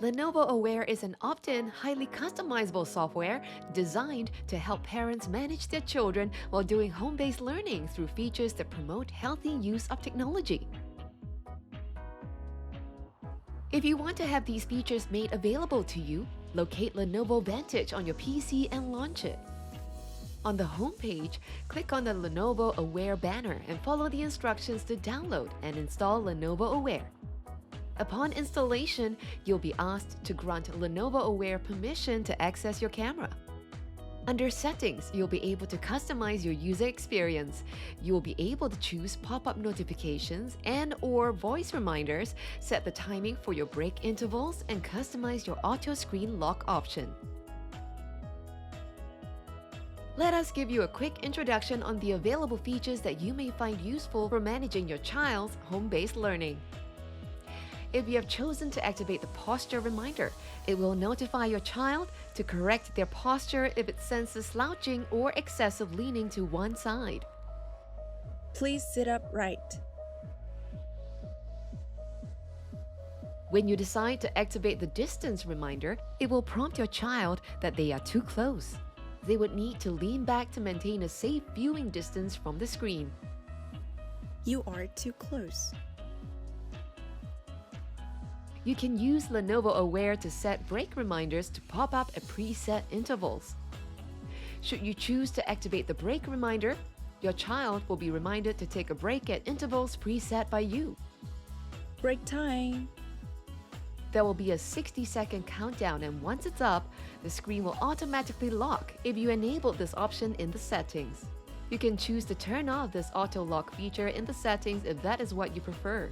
Lenovo Aware is an opt-in, highly customizable software designed to help parents manage their children while doing home-based learning through features that promote healthy use of technology. If you want to have these features made available to you, locate Lenovo Vantage on your PC and launch it. On the home page, click on the Lenovo Aware banner and follow the instructions to download and install Lenovo Aware. Upon installation, you'll be asked to grant Lenovo Aware permission to access your camera. Under Settings, you'll be able to customize your user experience. You'll be able to choose pop-up notifications and/or voice reminders, set the timing for your break intervals, and customize your auto screen lock option. Let us give you a quick introduction on the available features that you may find useful for managing your child's home-based learning. If you have chosen to activate the posture reminder, it will notify your child to correct their posture if it senses slouching or excessive leaning to one side. Please sit up right. When you decide to activate the distance reminder, it will prompt your child that they are too close. They would need to lean back to maintain a safe viewing distance from the screen. You are too close. You can use Lenovo Aware to set break reminders to pop up at preset intervals. Should you choose to activate the break reminder, your child will be reminded to take a break at intervals preset by you. Break time. There will be a 60-second countdown, and once it's up, the screen will automatically lock if you enable this option in the settings. You can choose to turn off this auto lock feature in the settings if that is what you prefer.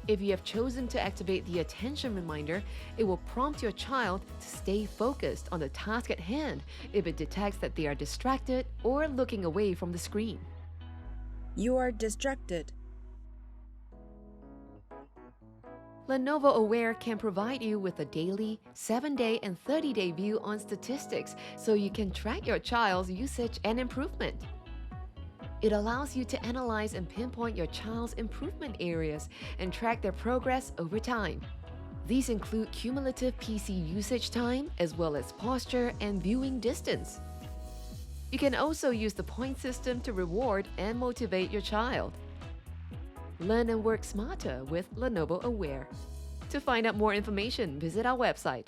If you have chosen to activate the attention reminder, it will prompt your child to stay focused on the task at hand if it detects that they are distracted or looking away from the screen. You are distracted. Lenovo Aware can provide you with a daily, 7-day, and 30-day view on statistics so you can track your child's usage and improvement. It allows you to analyze and pinpoint your child's improvement areas and track their progress over time. These include cumulative PC usage time, as well as posture and viewing distance. You can also use the point system to reward and motivate your child. Learn and work smarter with Lenovo Aware. To find out more information, visit our website.